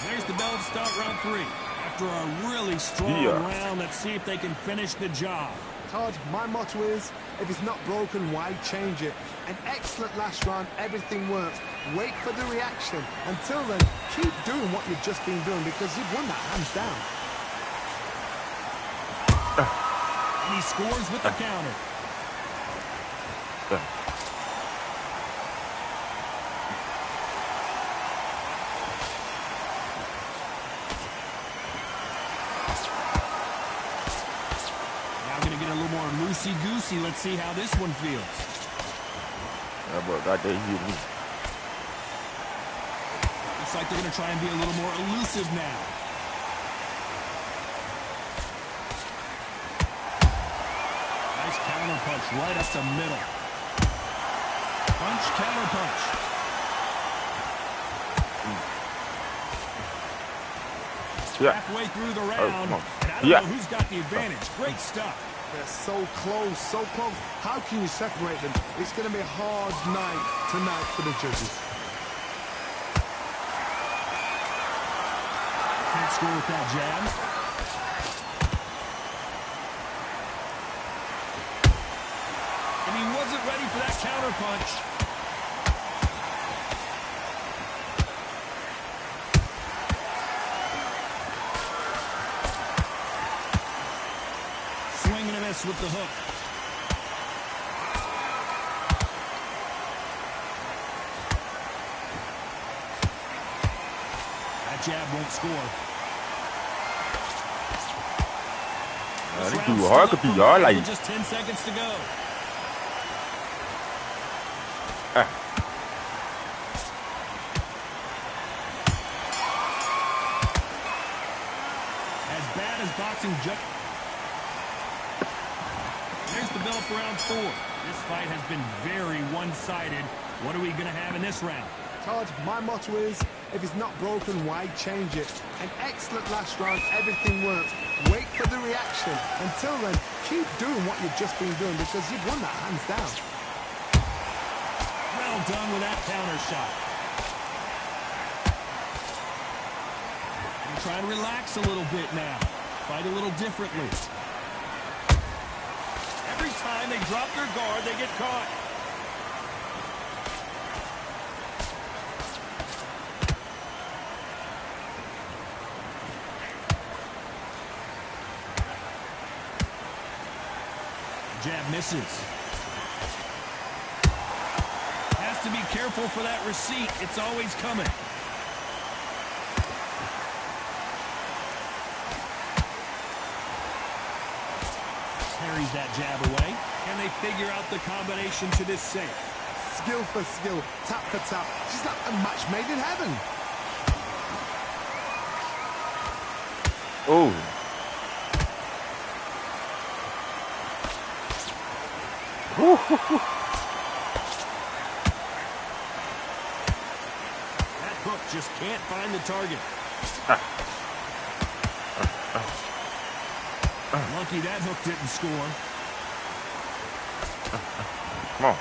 There's the bell to start round 3. After a really strong round, let's see if they can finish the job. Todd, my motto is, if it's not broken, why change it? An excellent last round, everything works. Wait for the reaction. Until then, keep doing what you've just been doing because you've won that hands down. And he scores with the counter. Loosey-goosey. Let's see how this one feels. That boy got that hit me. Looks like they're going to try and be a little more elusive now. Nice counter punch right up the middle. Punch, counter punch. Halfway through the round, and I don't know who's got the advantage. Great stuff. They're so close, so close. How can you separate them? It's going to be a hard night tonight for the judges. Can't score with that jab. And he wasn't ready for that counter punch. With the hook. That jab won't score. This dude hard could be hard like just 10 seconds to go. As bad as boxing just. There's the bell for round 4. This fight has been very one-sided. What are we going to have in this round? Todd, my motto is, if it's not broken, why change it? An excellent last round, everything works. Wait for the reaction. Until then, keep doing what you've just been doing because you've won that hands down. Well done with that counter shot. And try to relax a little bit now. Fight a little differently. Every time they drop their guard, they get caught. Jab misses. Has to be careful for that receipt. It's always coming. Parries that jab away. Can they figure out the combination to this safe? Skill for skill, tap for tap. She's like a match made in heaven. Oh. That hook just can't find the target. Lucky that hook didn't score. Come on.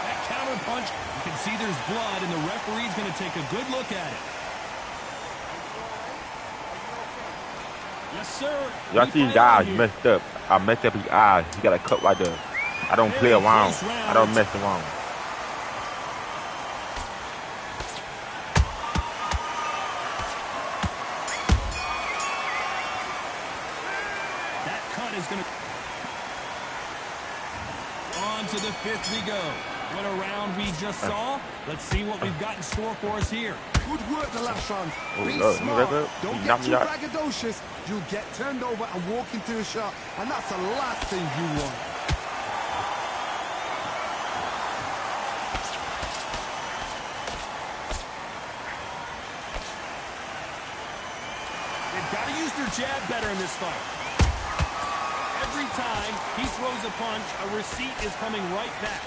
That counter punch, you can see there's blood, and the referee's going to take a good look at it. Yes, sir. Y'all see his eyes messed up. I messed up his eyes. He got a cut right there. I don't play around. I don't mess around. That cut is going to... On to the 5th we go. What a round we just saw. Let's see what we've got in store for us here. Good work the last round. Be no, smart. Don't get too braggadocious. You'll get turned over and walk into a shot. And that's the last thing you want. They've got to use their jab better in this fight. Every time he throws a punch, a receipt is coming right back.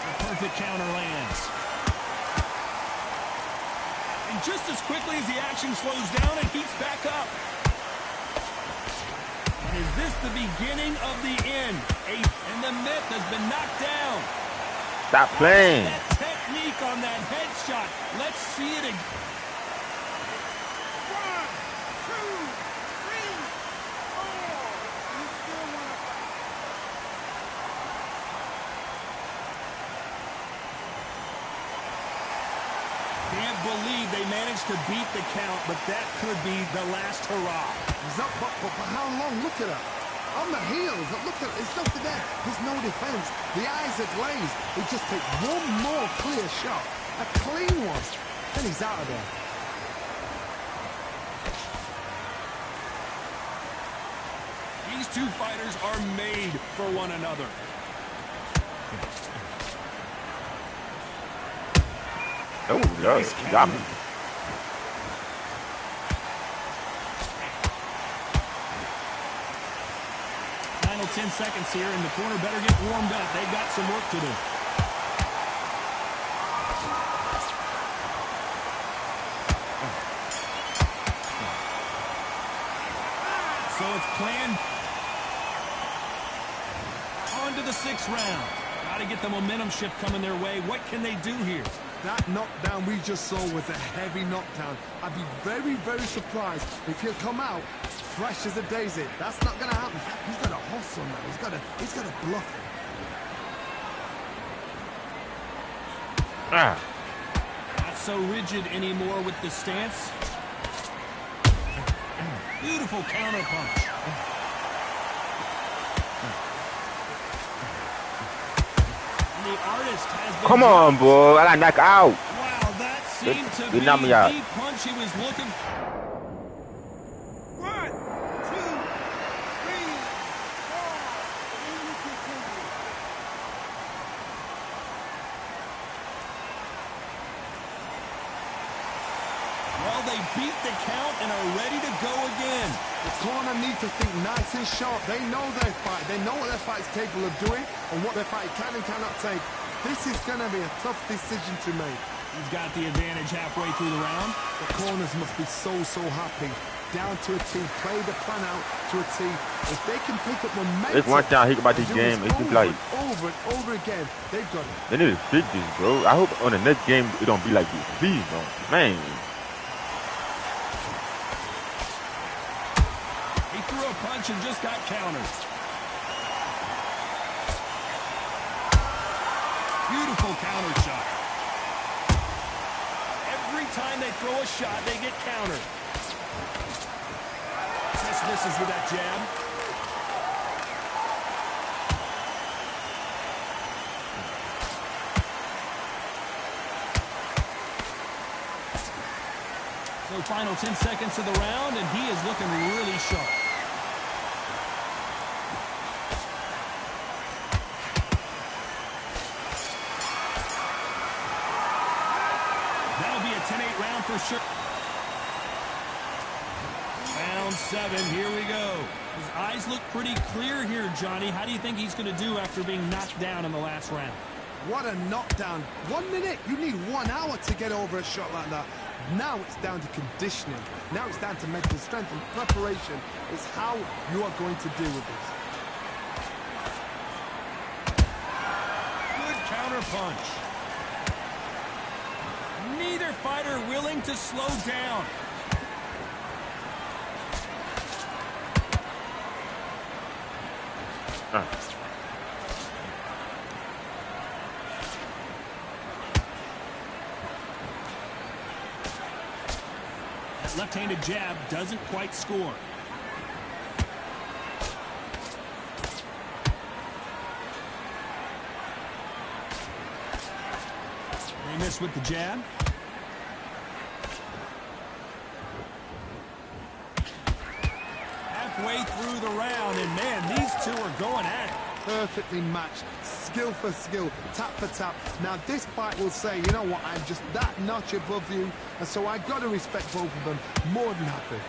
The perfect counter lands. And And just as quickly as the action slows down, it heats back up. And is this the beginning of the end? And the myth has been knocked down. Stop playing. That technique on that headshot. Let's see it again. 1, 2, 3, 4. You still want to fight? Can't believe they managed to beat the count, but that could be the last hurrah. He's up, but for how long? Look at her. On the heels. Look at it. There's nothing there. There's no defense. The eyes are glazed. He just takes one more clear shot. A clean one. Then he's out of there. These two fighters are made for one another. Oh, nice. Got me. Final 10 seconds here, and the corner better get warmed up. They've got some work to do. So it's planned. On to the 6th round. Got to get the momentum shift coming their way. What can they do here? That knockdown we just saw was a heavy knockdown. I'd be very, very surprised if he'll come out fresh as a daisy. That's not going to happen. He's got to hustle now. He's got to bluff it. Ah. Not so rigid anymore with the stance. Beautiful counter punch. And the artist has been... Come on, boy. I got knocked out. Wow, that seemed to They be knocked me out. the punch he was looking for. 1, 2, 3, 4. Well, they beat the count and are ready to go again. The corner needs to think nice and sharp. They know their fight. They know what their fight is capable of doing and what their fight can and cannot take. This is going to be a tough decision to make. He's got the advantage halfway through the round. The corners must be so happy. Down to a T. Play the plan out to a T. If they can pick up momentum... It's one time I hear about this game. It's just like... Over and over again. They've got it. They need to fix this, bro. I hope on the next game it don't be like this. Please, bro. Man. He threw a punch and just got countered. Beautiful counter shot. Every time they throw a shot, they get countered. Just misses with that jab. So final 10 seconds of the round, and he is looking really sharp. That'll be a 10-8 round for sure. Round 7, here we go. His eyes look pretty clear here, Johnny. How do you think he's going to do after being knocked down in the last round? What a knockdown. 1 minute. You need 1 hour to get over a shot like that. Now it's down to conditioning. Now it's down to mental strength and preparation. Is how you are going to deal with this. Good counter punch. Neither fighter willing to slow down. That left-handed jab doesn't quite score. They miss with the jab. Halfway through the round, and man, these two are going at it. Perfectly matched, skill for skill, tap for tap. Now this fight will say, you know what, I'm just that notch above you, and so I got to respect both of them more than happy.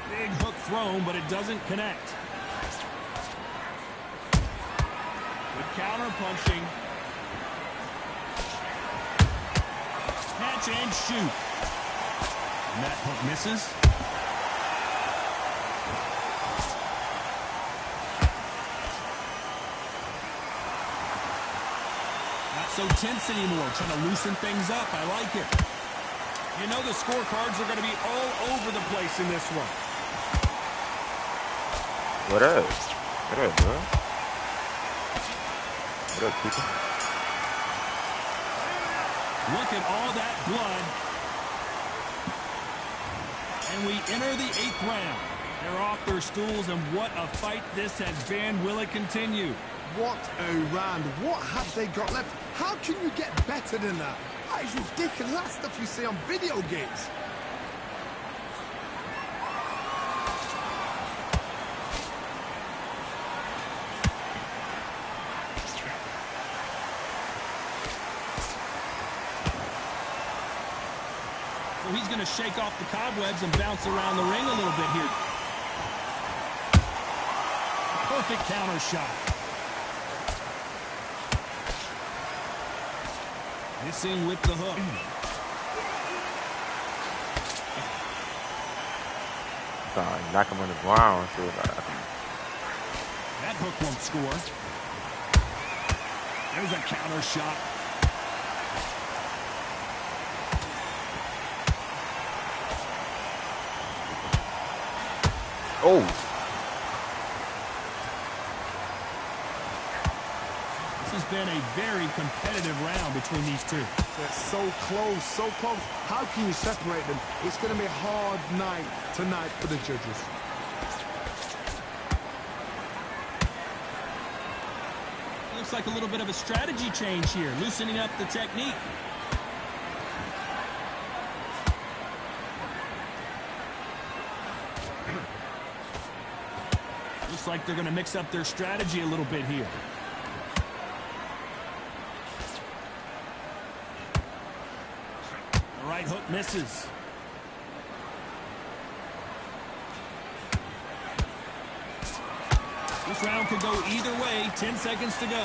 Big hook thrown, but it doesn't connect. With counter punching. Catch and shoot. And that hook misses. Not so tense anymore, trying to loosen things up. I like it. You know the scorecards are going to be all over the place in this one. What up? What up, bro? What up, people? Look at all that blood. And we enter the 8th round. They're off their stools, and what a fight this has been. Will it continue? What a round. What have they got left? How can you get better than that? That is ridiculous. That's stuff you see on video games. So he's going to shake off the cobwebs and bounce around the ring a little bit here. Perfect counter shot. Missing with the hook. Knock him on the ground. So that hook won't score. There's a counter shot. oh. This has been a very competitive round between these two. They're so close, so close. How can you separate them? It's going to be a hard night tonight for the judges. Looks like a little bit of a strategy change here, loosening up the technique. Looks like they're going to mix up their strategy a little bit here. The right hook misses. This round could go either way. 10 seconds to go.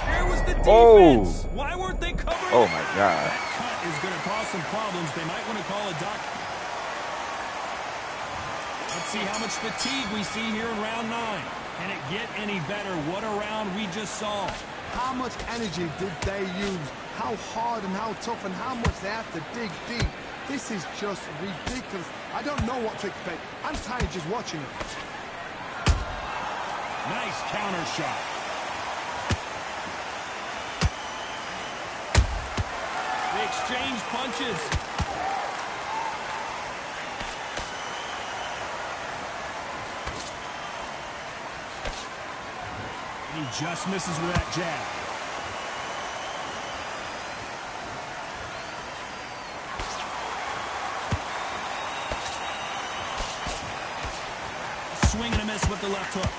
Where was the defense? Oh. Why weren't they covering? Oh my God. That cut is going to cause some problems. They might want to call a doctor. Let's see how much fatigue we see here in round 9. Can it get any better? What a round we just saw. How much energy did they use? How hard and how tough and how much they have to dig deep. This is just ridiculous. I don't know what to expect. I'm tired just watching it. Nice counter shot. They exchange punches. And he just misses with that jab. Swing and a miss with the left hook.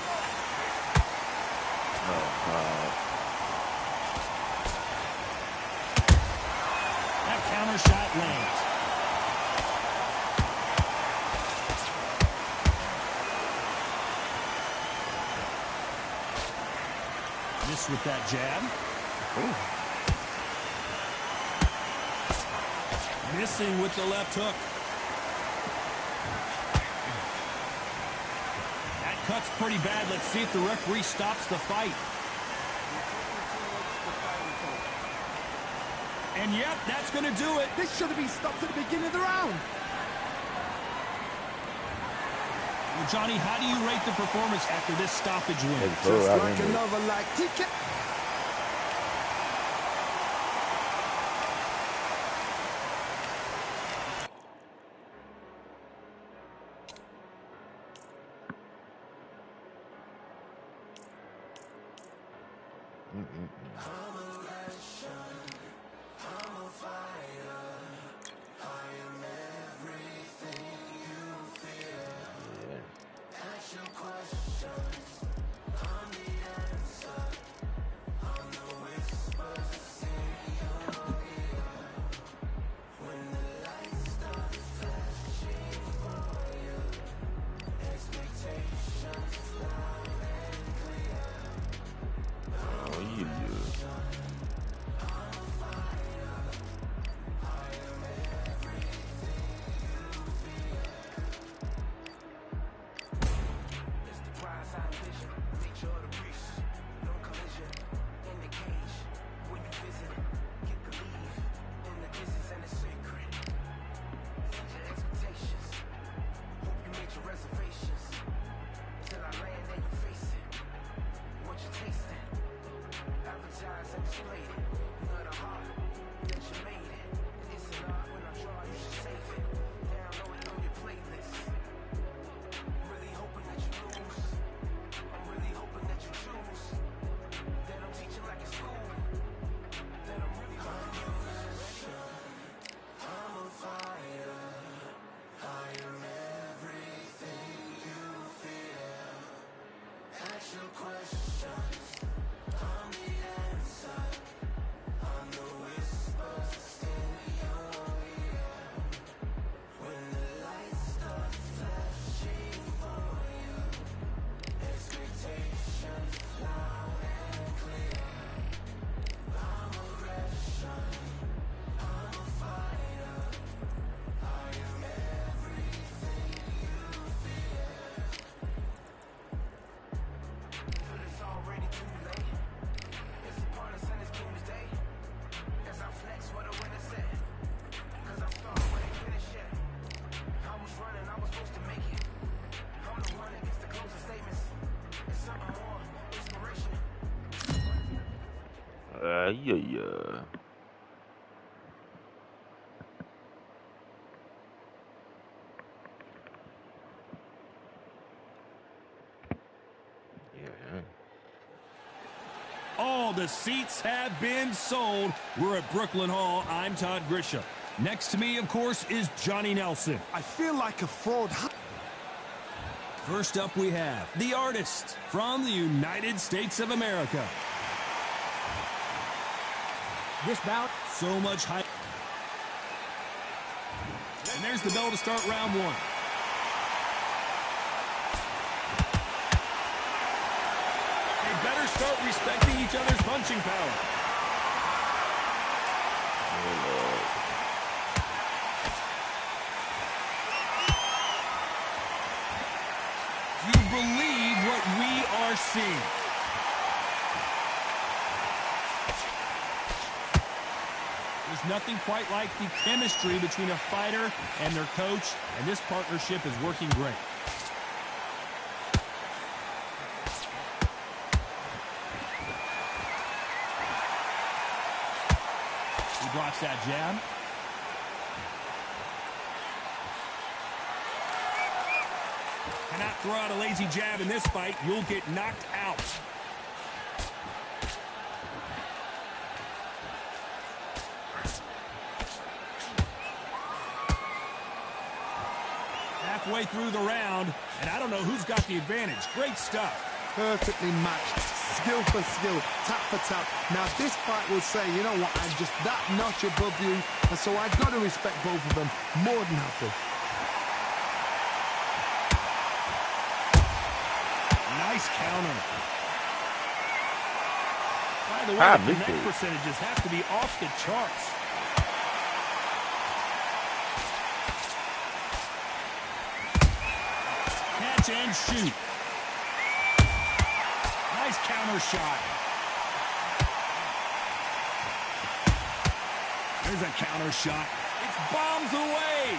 That counter shot lands. Miss with that jab. Ooh. Missing with the left hook. Cut's pretty bad. Let's see if the referee stops the fight. And yep, that's going to do it. This should have been stopped at the beginning of the round. Well, Johnny, how do you rate the performance after this stoppage win? Just like another like ticket. Yeah. All the seats have been sold. We're at Brooklyn Hall. I'm Todd Grisham. Next to me, of course, is Johnny Nelson. I feel like a fraud. First up, we have the artist from the United States of America. This bout, so much hype. And there's the bell to start round one. They better start respecting each other's punching power. You believe what we are seeing. There's nothing quite like the chemistry between a fighter and their coach, and this partnership is working great. He blocks that jab. Cannot throw out a lazy jab in this fight. You'll get knocked out. Halfway through the round, and I don't know who's got the advantage. Great stuff. Perfectly matched, skill for skill, tap for tap. Now this fight will say, you know what, I'm just that notch above you, and so I've got to respect both of them more than happy. Nice counter. By the way, the connect percentages have to be off the charts. Catch and shoot. Nice counter shot. There's a counter shot. It's bombs away.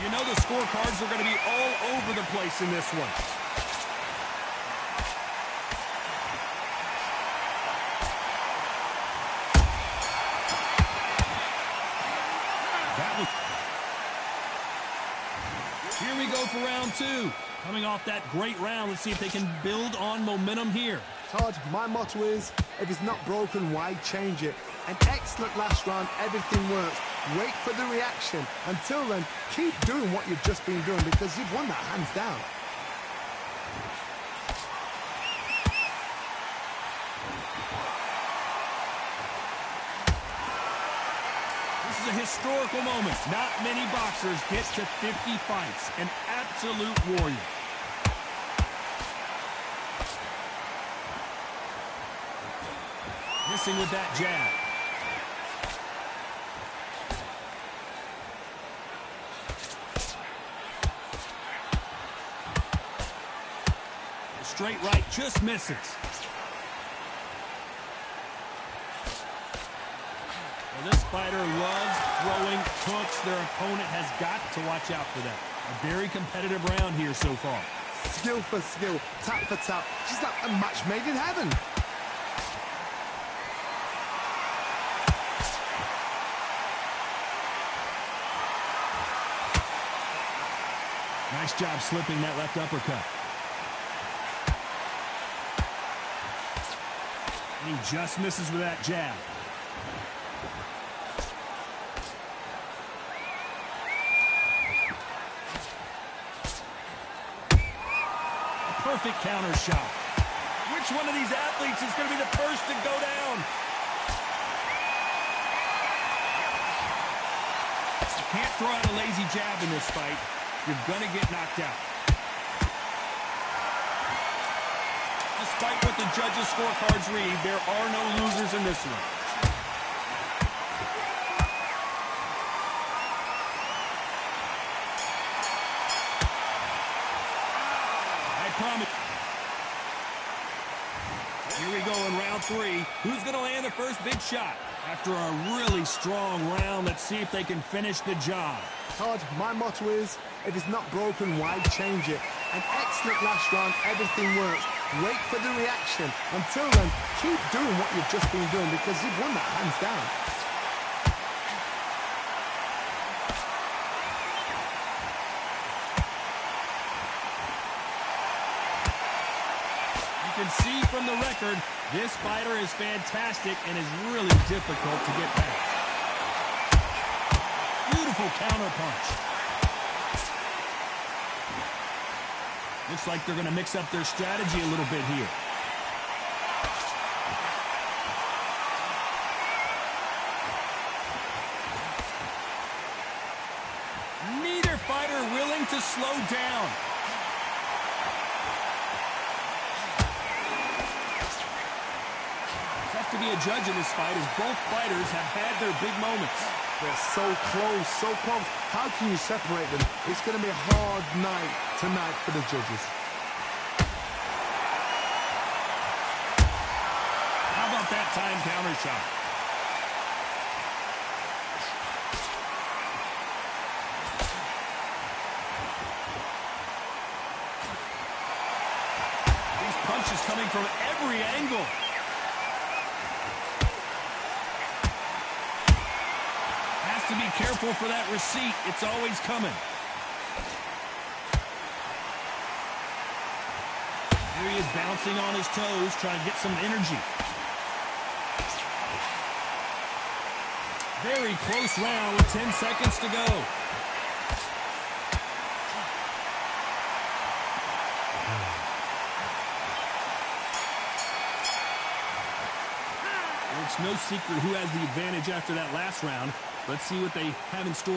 You know the scorecards are going to be all over the place in this one. Here we go for round two. Coming off that great round, let's see if they can build on momentum here. Todd, my motto is, if it's not broken, why change it? An excellent last round, everything works. Wait for the reaction. Until then, keep doing what you've just been doing because you've won that hands down. This is a historical moment. Not many boxers get to 50 fights. An absolute warrior. Missing with that jab. Straight right just misses. Well, this fighter loves throwing hooks. Their opponent has got to watch out for that. A very competitive round here so far. Skill for skill, tap for tap. Just like a match made in heaven. Nice job slipping that left uppercut. And he just misses with that jab. A perfect counter shot. Which one of these athletes is going to be the first to go down? You can't throw out a lazy jab in this fight. You're going to get knocked out. Despite what the judges' scorecards read, there are no losers in this one. I promise. Here we go in round three. Who's going to land the first big shot? After a really strong round, let's see if they can finish the job. Todd, my motto is, if it's not broken, why change it? An excellent last round, everything works. Wait for the reaction. Until then, keep doing what you've just been doing because you've won that hands down. You can see from the record, this fighter is fantastic and is really difficult to get past. Beautiful counterpunch. Looks like they're going to mix up their strategy a little bit here. Neither fighter willing to slow down. Tough to be a judge in this fight as both fighters have had their big moments. They're so close, so close. How can you separate them? It's going to be a hard night tonight for the judges. How about that time counter shot? These punches coming from every angle. To be careful for that receipt. It's always coming. Here he is bouncing on his toes, trying to get some energy. Very close round with 10 seconds to go. It's no secret who has the advantage after that last round. Let's see what they have in store.